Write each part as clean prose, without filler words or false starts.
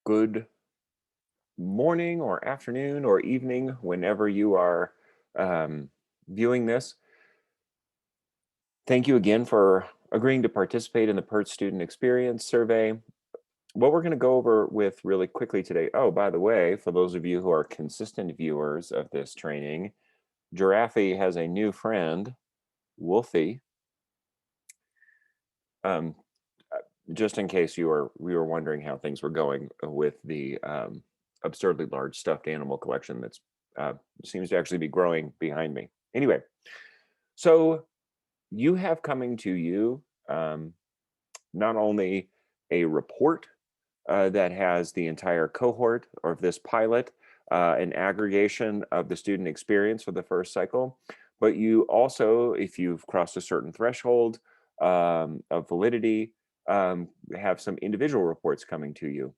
Good morning or afternoon or evening whenever you are viewing this. Thank you again for agreeing to participate in the PERTS Student Experience survey. What we're going to go over with really quickly today. Oh, by the way, for those of you who are consistent viewers of this training, Giraffe has a new friend, Wolfie. Um, just in case you were wondering how things were going with the absurdly large stuffed animal collection that's seems to actually be growing behind me. Anyway, so you have coming to you not only a report that has the entire cohort of this pilot, an aggregation of the student experience for the first cycle, but you also, if you've crossed a certain threshold of validity, have some individual reports coming to you.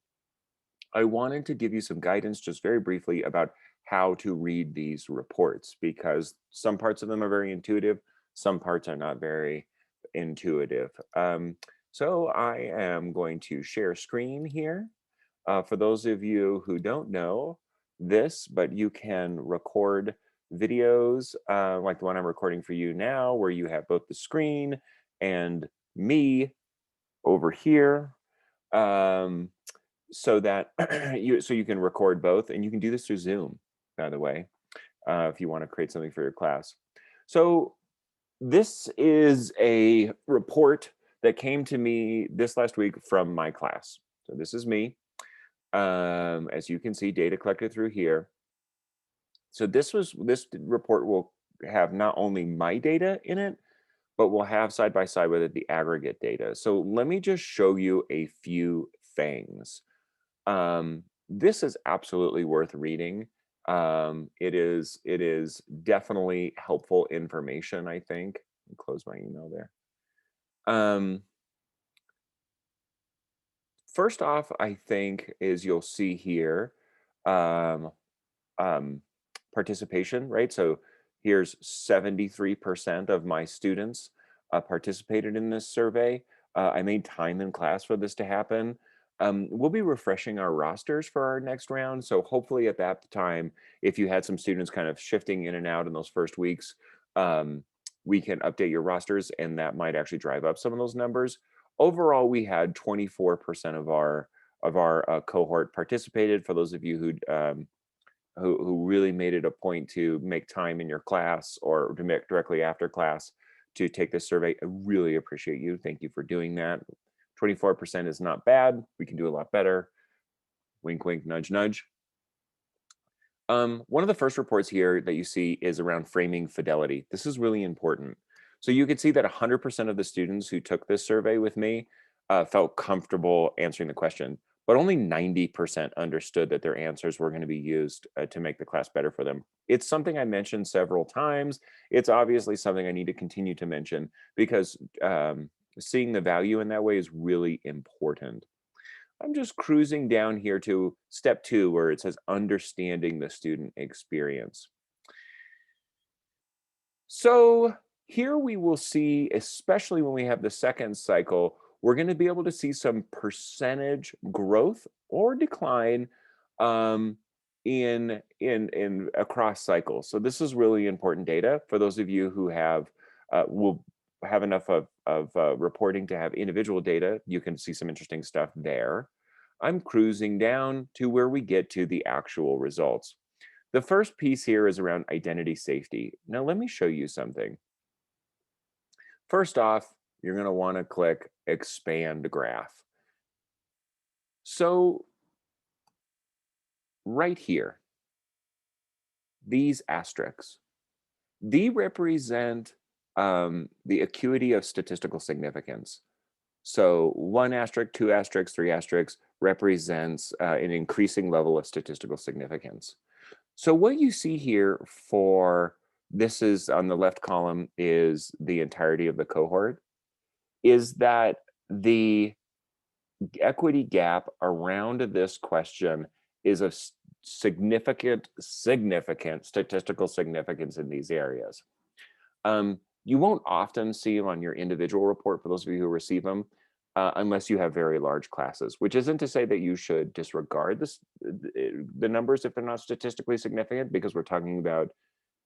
I wanted to give you some guidance just very briefly about how to read these reports because some parts of them are very intuitive, some parts are not very intuitive. So I am going to share screen here. For those of you who don't know this, but you can record videos like the one I'm recording for you now, where you have both the screen and me over here. Um, so that you can record both, and you can do this through Zoom, by the way, if you want to create something for your class. So this is a report that came to me this last week from my class. So this is me. As you can see, data collected through here. So this report will have not only my data in it, but we'll have side by side with it the aggregate data. So let me just show you a few things. This is absolutely worth reading. It is definitely helpful information, I think. Close my email there. First off, I think is you'll see here um, um, participation, right? So here's 73% of my students participated in this survey. I made time in class for this to happen. We'll be refreshing our rosters for our next round. So hopefully at that time, if you had some students kind of shifting in and out in those first weeks, we can update your rosters and that might actually drive up some of those numbers. Overall, we had 24% of our cohort participated. For those of you who really made it a point to make time in your class or to make directly after class to take this survey. I really appreciate you. Thank you for doing that. 24% is not bad. We can do a lot better. Wink, wink, nudge, nudge. One of the first reports here that you see is around framing fidelity. This is really important. So you could see that 100% of the students who took this survey with me felt comfortable answering the question, but only 90% understood that their answers were going to be used to make the class better for them. It's something I mentioned several times. It's obviously something I need to continue to mention because seeing the value in that way is really important. I'm just cruising down here to step 2 where it says understanding the student experience. So here we will see, especially when we have the second cycle, we're going to be able to see some percentage growth or decline um, in across cycles. So this is really important data for those of you who have will have enough of reporting to have individual data. You can see some interesting stuff there. I'm cruising down to where we get to the actual results. The first piece here is around identity safety. Now, let me show you something. First off, you're going to want to click expand graph. So right here, these asterisks, they represent the acuity of statistical significance. So 1 asterisk, 2 asterisks, 3 asterisks represents an increasing level of statistical significance. So what you see here for this is on the left column is the entirety of the cohort, is that the equity gap around this question is of significant statistical significance in these areas. You won't often see them on your individual report for those of you who receive them. unless you have very large classes, which isn't to say that you should disregard the numbers if they're not statistically significant, because we're talking about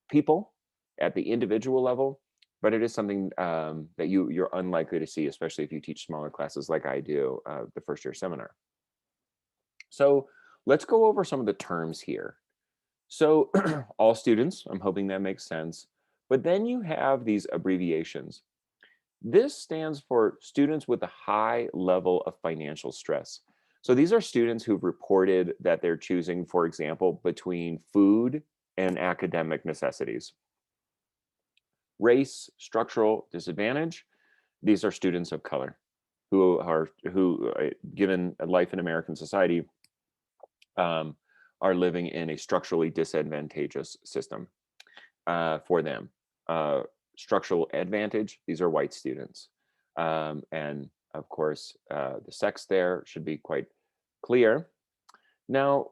people at the individual level, but it is something that you're unlikely to see, especially if you teach smaller classes like I do the first year seminar. So let's go over some of the terms here. So all students, I'm hoping that makes sense. But then you have these abbreviations. This stands for students with a high level of financial stress. So these are students who've reported that they're choosing, for example, between food and academic necessities. Race, structural disadvantage. These are students of color who given life in American society, um, are living in a structurally disadvantageous system for them. Structural advantage, these are white students. And of course, the sex there should be quite clear. Now,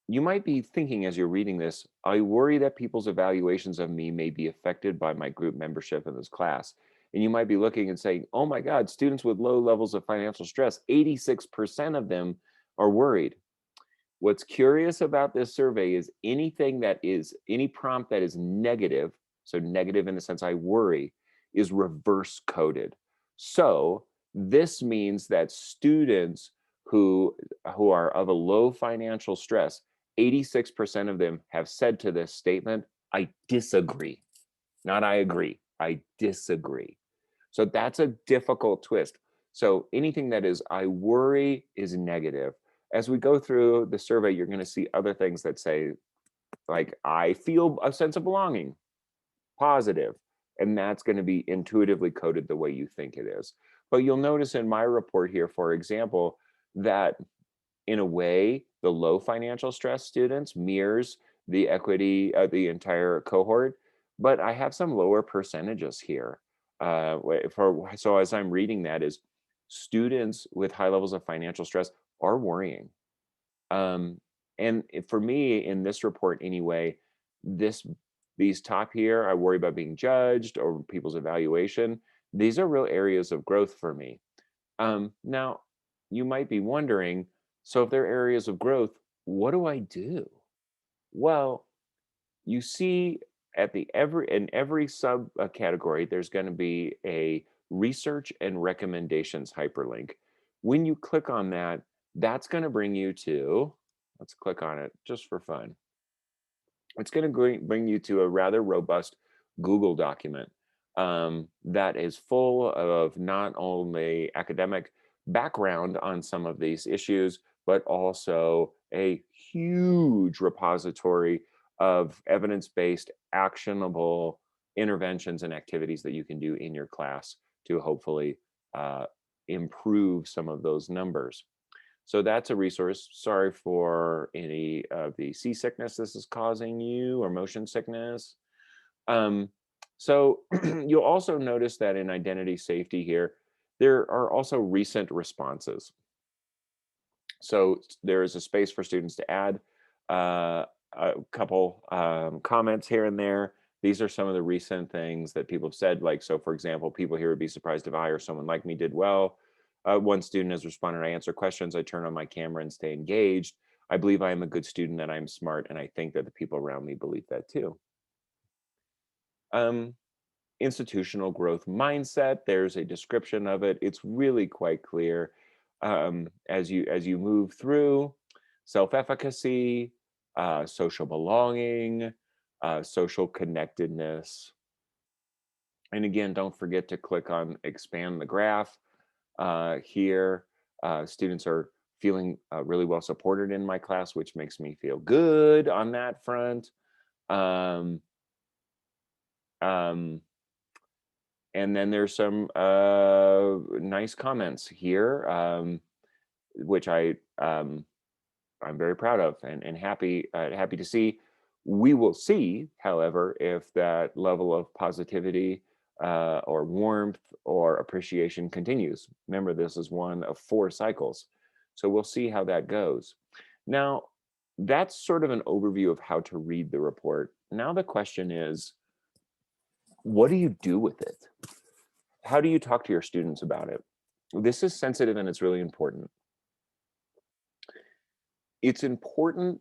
you might be thinking as you're reading this, I worry that people's evaluations of me may be affected by my group membership in this class. And you might be looking and saying, oh my God, students with low levels of financial stress, 86% of them are worried. What's curious about this survey is any prompt that is negative, so negative in the sense I worry, is reverse coded. So this means that students who are of a low financial stress, 86% of them have said to this statement, I disagree. Not I agree, I disagree. So that's a difficult twist. So anything that is I worry is negative. As we go through the survey, you're going to see other things that say, like, I feel a sense of belonging, positive, and that's going to be intuitively coded the way you think it is. But you'll notice in my report here, for example, that in a way, the low financial stress students mirrors the equity of the entire cohort, but I have some lower percentages here. So as I'm reading that is students with high levels of financial stress are worrying. And for me in this report anyway, these top here, I worry about being judged or people's evaluation. These are real areas of growth for me. Now, you might be wondering, so if they're areas of growth, what do I do? Well, you see in every sub category, there's going to be a research and recommendations hyperlink. When you click on that, that's going to bring you to, let's click on it just for fun. It's going to bring you to a rather robust Google document that is full of not only academic background on some of these issues, but also a huge repository of evidence-based, actionable interventions and activities that you can do in your class to hopefully improve some of those numbers. So that's a resource. Sorry for any of the seasickness this is causing you or motion sickness. So you'll also notice that in identity safety here, there are also recent responses. So there is a space for students to add a couple comments here and there. These are some of the recent things that people have said. Like, so for example, people here would be surprised if I or someone like me did well. One student has responded, I answer questions, I turn on my camera and stay engaged. I believe I am a good student, that I'm smart, and I think that the people around me believe that too. Institutional growth mindset, there's a description of it. It's really quite clear as you move through. Self-efficacy, social belonging, social connectedness. And again, don't forget to click on expand the graph here. Students are feeling really well supported in my class, which makes me feel good on that front. And then there's some nice comments here, which I'm very proud of and happy to see. We will see, however, if that level of positivity or warmth or appreciation continues. Remember, this is one of 4 cycles, so we'll see how that goes. Now, that's sort of an overview of how to read the report. Now the question is, what do you do with it? How do you talk to your students about it? This is sensitive and it's really important. It's important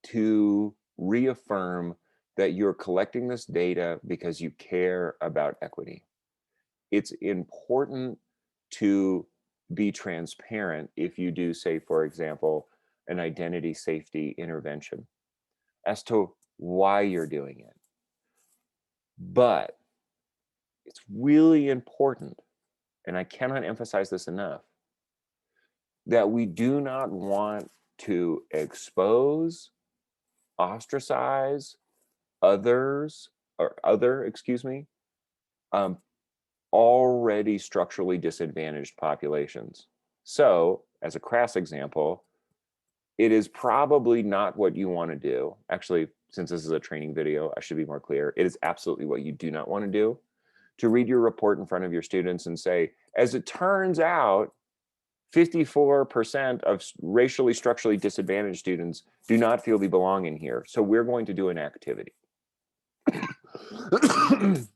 to reaffirm that you're collecting this data because you care about equity. It's important to be transparent if you do, say, for example, an identity safety intervention as to why you're doing it. But it's really important, and I cannot emphasize this enough, that we do not want to expose, ostracize others, or other, excuse me, um, already structurally disadvantaged populations. So, as a crass example, it is probably not what you want to do. Actually, since this is a training video, I should be more clear. It is absolutely what you do not want to do, to read your report in front of your students and say, as it turns out, 54% of racially structurally disadvantaged students do not feel they belong in here. So we're going to do an activity.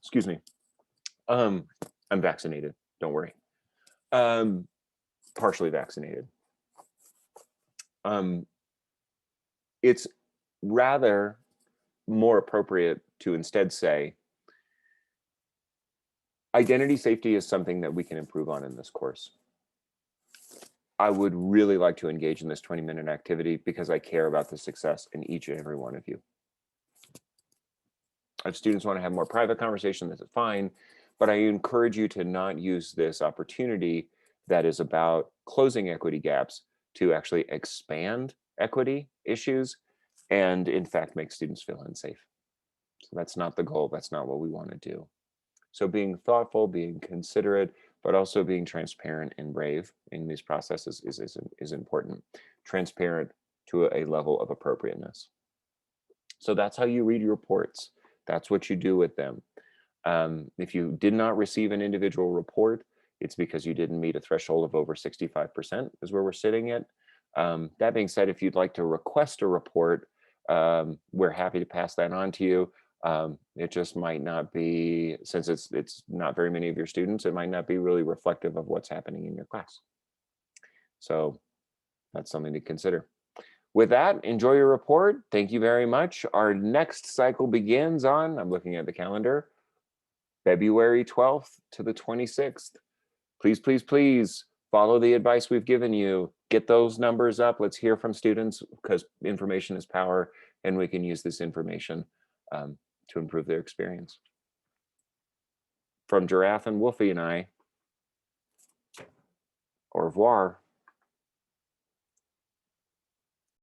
Excuse me. I'm vaccinated. Don't worry. Partially vaccinated. It's rather more appropriate to instead say, identity safety is something that we can improve on in this course. I would really like to engage in this 20-minute activity because I care about the success in each and every one of you. If students want to have more private conversation, that's fine, but I encourage you to not use this opportunity that is about closing equity gaps to actually expand equity issues and in fact make students feel unsafe. So that's not the goal. That's not what we want to do. So being thoughtful, being considerate, but also being transparent and brave in these processes is important. Transparent to a level of appropriateness. So that's how you read your reports. That's what you do with them. If you did not receive an individual report, it's because you didn't meet a threshold of over 65% is where we're sitting at. That being said, if you'd like to request a report, we're happy to pass that on to you. It just might not be, since it's not very many of your students, it might not be really reflective of what's happening in your class. So that's something to consider. With that, enjoy your report. Thank you very much. Our next cycle begins on, I'm looking at the calendar, February 12th to the 26th. Please, please, please follow the advice we've given you. Get those numbers up. Let's hear from students because information is power and we can use this information to improve their experience. From Giraffe and Wolfie and I, au revoir.